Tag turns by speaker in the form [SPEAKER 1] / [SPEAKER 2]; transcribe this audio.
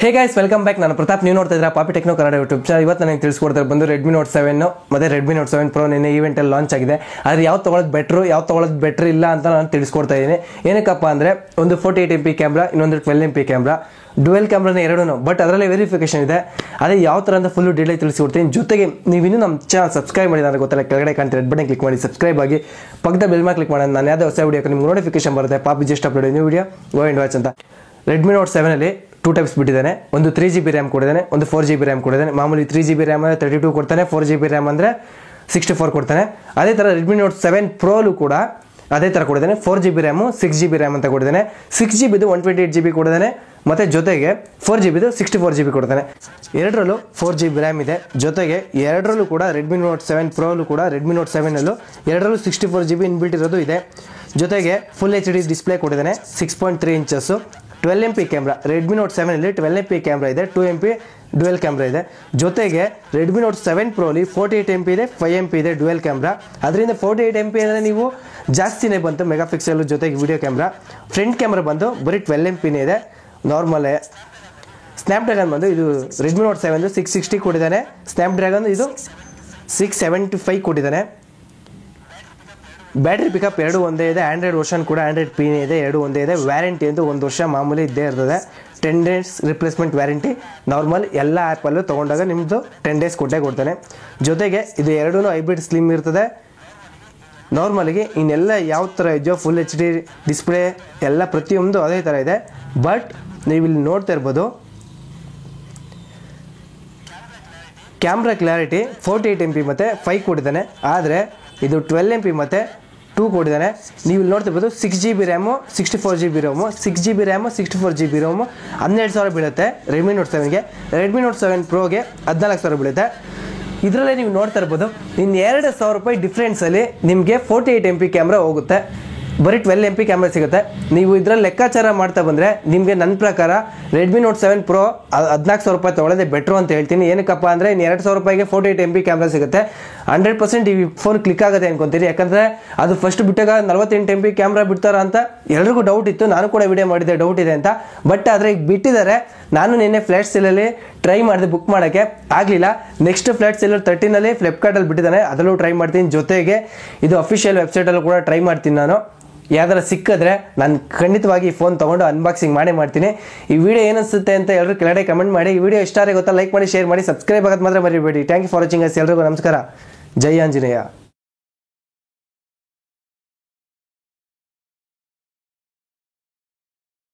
[SPEAKER 1] Hey guys welcome back. ನಾನು ಪ್ರತಾಪ್. ನೀವು ನೋಡ್ತಾ ಇದ್ದೀರಾ ಪಾಪಿ ಟೆಕ್ನೋ ಕನ್ನಡ ಯೂಟ್ಯೂಬ್ ಚಾನಲ್. ಇವತ್ತು ನನಗೆ ತಿಳಿಸ್ಕೊಡ್ತಾರೆ ಬಂದು ರೆಡ್ಮಿ ನೋಟ್ 7 ಮತ್ತು ರೆಡ್ಮಿ ನೋಟ್ 7 ಪ್ರೋ ನಿನ್ನೆ ಈವೆಂಟಲ್ಲಿ ಲಾಂಚ್ ಆಗಿದೆ. ಆದರೆ ಯಾವ್ದು ತೊಗೊಳೋದು ಬೆಟ್ರ್ ಇಲ್ಲ ಅಂತ ನಾನು ತಿಳಿಸ್ಕೊಡ್ತಾ ಇದ್ದೀನಿ. ಏನಕ್ಕಪ್ಪ ಅಂದರೆ ಒಂದು 48 MP ಕ್ಯಾಮ್ರಾ, ಇನ್ನೊಂದು 12 MP ಕ್ಯಾಮ್ರಾ, ಡುವೆಲ್ ಕ್ಯಾಮ್ರಾನ ಎರಡೂ. ಬಟ್ ಅದರಲ್ಲಿ ವೆರಿಫಿಕೇಶನ್ ಇದೆ. ಅದೇ ಯಾವ ಥರ ಅಂತ ಫುಲ್ಲು ಡೀಟೇಲ್ ತಿಳಿಸ್ಕೊಡ್ತೀನಿ. ಜೊತೆಗೆ ನೀವು ಇನ್ನೂ ನಮ್ಮ ಚಾನಲ್ ಸಬ್ಸ್ಕ್ರೈಬ್ ಮಾಡಿದ್ರೆ ನನಗೆ ಗೊತ್ತಲ್ಲ, ಕೆಳಗಡೆ ಕಾಣ್ತೀರ ರೆಡ್ ಬಟನ್ ಕ್ಲಿಕ್ ಮಾಡಿ ಸಬ್ಸ್ಕ್ರೈಬ್ ಆಗಿ, ಪಕ್ಕದ ಬೆಲ್ ಮೇಲೆ ಕ್ಲಿಕ್ ಮಾಡಿ. ನಾನು ಯಾವುದೇ ಹೊಸ ವಿಡಿಯೋಕ್ಕೆ ನಿಮ್ಗೆ ನೋಟಿಫಿಕೇಶನ್ ಬರುತ್ತೆ. ಪಾಪಿ just upload new video go and watch ಅಂತ. ರೆಡ್ಮಿ ನೋಟ್ 7ಅಲ್ಲಿ 2 ಟೈಪ್ಸ್ ಬಿಟ್ಟಿದ್ದಾನೆ. ಒಂದು 3GB ರ್ಯಾಮ್ ಕೊಡಿದ್ದಾನೆ, ಒಂದು 4GB ರ್ಯಾಮ್ ಕೊಡಿದ್ದಾನೆ. ಮಾಮೂಲಿ 3GB ರ್ಯಾಮ್ ಅಂದರೆ 32 ಕೊಡ್ತಾನೆ, 4GB ರ್ಯಾಮ್ ಅಂದರೆ 64 ಕೊಡ್ತಾನೆ. ಅದೇ ಥರ ರೆಡ್ಮಿ ನೋಟ್ 7 ಪ್ರೋಲು ಕೂಡ ಅದೇ ಥರ ಕೊಡಿದ್ದಾನೆ. 4GB ರ್ಯಾಮು, 6GB ರ್ಯಾಮ್ ಅಂತ ಕೊಡಿದ್ದಾನೆ. 6GBದು 128GB ಕೊಡಿದ್ದಾನೆ, ಮತ್ತು ಜೊತೆಗೆ 4GBದು 64GB ಕೊಡ್ತಾನೆ. ಎರಡರಲ್ಲೂ 4GB ರ್ಯಾಮ್ ಇದೆ. ಜೊತೆಗೆ ಎರಡರಲ್ಲೂ ಕೂಡ ರೆಡ್ಮಿ ನೋಟ್ 7 ಪ್ರೋಲು ಕೂಡ ರೆಡ್ಮಿ ನೋಟ್ 7ಅಲ್ಲೂ ಎರಡರಲ್ಲೂ 64GB ಇನ್ಬಿಲ್ಟ್ ಇರೋದು ಇದೆ. ಜೊತೆಗೆ ಫುಲ್ HD ಡಿಸ್ಪ್ಲೇ ಕೊಡಿದ್ದಾನೆ, 6.3 inches. 12 MP camera. Redmi note 7ಅಲ್ಲಿ 12 MP ಕ್ಯಾಮ್ರಾ ಇದೆ, 2 MP ಡುವೆಲ್ ಕ್ಯಾಮ್ರಾ ಇದೆ. ಜೊತೆಗೆ ರೆಡ್ಮಿ ನೋಟ್ 7 ಪ್ರೋಲಿ 48 MP ಇದೆ, 5 MP ಇದೆ ಡುವೆಲ್ ಕ್ಯಾಮ್ರಾ. ಅದರಿಂದ 48 MP ಅಂದರೆ ನೀವು ಜಾಸ್ತಿನೇ ಬಂತು ಮೆಗಾ ಪಿಕ್ಸೆಲ್. ಜೊತೆಗೆ ವಿಡಿಯೋ ಕ್ಯಾಮ್ರಾ, ಫ್ರಂಟ್ ಕ್ಯಾಮ್ರಾ ಬಂದು ಬರೀ 12 MPನೇ ಇದೆ, ನಾರ್ಮಲೇ. ಸ್ನ್ಯಾಪ್ಡ್ರ್ಯಾಗನ್ ಬಂದು ಇದು ರೆಡ್ಮಿ ನೋಟ್ 7 660 ಕೊಟ್ಟಿದ್ದಾನೆ. ಸ್ನ್ಯಾಪ್ಡ್ರ್ಯಾಗನ್ ಇದು 675 ಕೊಟ್ಟಿದ್ದಾನೆ. ಬ್ಯಾಟ್ರಿ ಪಿಕಪ್ ಎರಡು ಒಂದೇ ಇದೆ. ಆ್ಯಂಡ್ರಾಯ್ಡ್ ವರ್ಷನ್ ಕೂಡ ಆ್ಯಂಡ್ರಾಯ್ಡ್ ಪಿನೇ ಇದೆ, ಎರಡು ಒಂದೇ ಇದೆ. ವ್ಯಾರಂಟಿ ಅಂತೂ 1 ವರ್ಷ ಮಾಮೂಲಿ ಇದ್ದೇ ಇರ್ತದೆ. 10 days ರಿಪ್ಲೇಸ್ಮೆಂಟ್ ವ್ಯಾರಂಟಿ ನಾರ್ಮಲ್. ಎಲ್ಲ ಆ್ಯಪಲ್ಲೂ ತೊಗೊಂಡಾಗ ನಿಮ್ಮದು 10 days ಕೊಡ್ತಾನೆ. ಜೊತೆಗೆ ಇದು ಎರಡೂ ಹೈಬ್ರಿಡ್ ಸ್ಲಿಮ್ ಇರ್ತದೆ. ನಾರ್ಮಲಿಗೆ ಇನ್ನೆಲ್ಲ ಯಾವ ಥರ ಇದೆಯೋ ಫುಲ್ HD ಡಿಸ್ಪ್ಲೇ ಎಲ್ಲ ಪ್ರತಿಯೊಂದು ಅದೇ ಥರ ಇದೆ. ಬಟ್ ನೀವು ಇಲ್ಲಿ ನೋಡ್ತಾ ಇರ್ಬೋದು, ಕ್ಯಾಮ್ರಾ ಕ್ಲಾರಿಟಿ 48 MP ಮತ್ತು 5 ಕೊಟ್ಟಿದ್ದಾನೆ. ಆದರೆ ಇದು 12 MP ಮತ್ತು 2 ಕೊಟ್ಟಿದ್ದಾನೆ. ನೀವು ಇಲ್ಲಿ ನೋಡ್ತಿರ್ಬೋದು 6GB RAM, 64GB ರೋಮು. 6GB RAM, 64GB ರೋಮು 12,000 ಬೀಳುತ್ತೆ ರೆಡ್ಮಿ ನೋಟ್ 7ಗೆ. ರೆಡ್ಮಿ ನೋಟ್ 7 ಪ್ರೋಗೆ 14,000 ಬೀಳುತ್ತೆ. ಇದರಲ್ಲೇ ನೀವು ನೋಡ್ತಾ ಇರ್ಬೋದು, ಇನ್ನು 2,000 ರೂಪಾಯಿ ಡಿಫ್ರೆನ್ಸಲ್ಲಿ ನಿಮಗೆ 48 MP ಕ್ಯಾಮ್ರಾ ಹೋಗುತ್ತೆ, ಬರೀ 12 MP ಕ್ಯಾಮ್ರಾ ಸಿಗುತ್ತೆ. ನೀವು ಇದರಲ್ಲಿ ಲೆಕ್ಕಾಚಾರ ಮಾಡ್ತಾ ಬಂದರೆ ನಿಮಗೆ ನನ್ನ ಪ್ರಕಾರ ರೆಡ್ಮಿ ನೋಟ್ 7 ಪ್ರೋ 14,000 ರೂಪಾಯಿ ತೊಗೊಳ್ಳೋದೇ ಬೆಟ್ರು ಅಂತ ಹೇಳ್ತೀನಿ. ಏನಕ್ಕಪ್ಪ ಅಂದರೆ ಇನ್ನು 2,000 ರೂಪಾಯಿಗೆ 48 MP ಕ್ಯಾಮ್ರಾ ಸಿಗುತ್ತೆ. 100% ಈ ಫೋನ್ ಕ್ಲಿಕ್ ಆಗುತ್ತೆ ಅನ್ಕೊತೀರಿ. ಯಾಕಂದರೆ ಅದು ಫಸ್ಟ್ ಬಿಟ್ಟಾಗ 48 MP ಕ್ಯಾಮ್ರಾ ಬಿಡ್ತಾರ ಅಂತ ಎಲ್ರಿಗೂ ಡೌಟ್ ಇತ್ತು. ನಾನು ಕೂಡ ವಿಡಿಯೋ ಮಾಡಿದ್ದೆ ಡೌಟ್ ಇದೆ ಅಂತ. ಬಟ್ ಆದರೆ ಈಗ ಬಿಟ್ಟಿದ್ದಾರೆ. ನಾನು ನಿನ್ನೆ ಫ್ಲ್ಯಾಟ್ ಸೇಲಲ್ಲಿ ಟ್ರೈ ಮಾಡಿದೆ ಬುಕ್ ಮಾಡೋಕ್ಕೆ, ಆಗಲಿಲ್ಲ. ನೆಕ್ಸ್ಟ್ ಫ್ಲ್ಯಾಟ್ ಸೇಲರ್ 13ನಲ್ಲಿ ಫ್ಲಿಪ್ಕಾರ್ಟಲ್ಲಿ ಬಿಟ್ಟಿದ್ದಾನೆ, ಅದರಲ್ಲೂ ಟ್ರೈ ಮಾಡ್ತೀನಿ. ಜೊತೆಗೆ ಇದು ಅಫಿಷಿಯಲ್ ವೆಬ್ಸೈಟಲ್ಲೂ ಕೂಡ ಟ್ರೈ ಮಾಡ್ತೀನಿ. ನಾನು ಯಾವ್ದಾರ ಸಿಕ್ಕಿದ್ರೆ ನಾನು ಖಂಡಿತವಾಗಿ ಈ ಫೋನ್ ತೊಗೊಂಡು ಅನ್ಬಾಕ್ಸಿಂಗ್ ಮಾಡೇ ಮಾಡ್ತೀನಿ. ಈ ವಿಡಿಯೋ ಏನಿಸುತ್ತೆ ಅಂತ ಎಲ್ಲರೂ ಕೆಳಗಡೆ ಕಮೆಂಟ್ ಮಾಡಿ. ಈ ವಿಡಿಯೋ ಇಷ್ಟ ಆದರೆ ಗೊತ್ತಾ ಲೈಕ್ ಮಾಡಿ, ಶೇರ್ ಮಾಡಿ, ಸಬ್ಸ್ಕ್ರೈಬ್ ಆಗೋದು ಮಾತ್ರ ಮರಿಬೇಡಿ. Thank you for watching. ಎಲ್ರಿಗೂ ನಮಸ್ಕಾರ. ಜೈ ಆಂಜನೇಯ.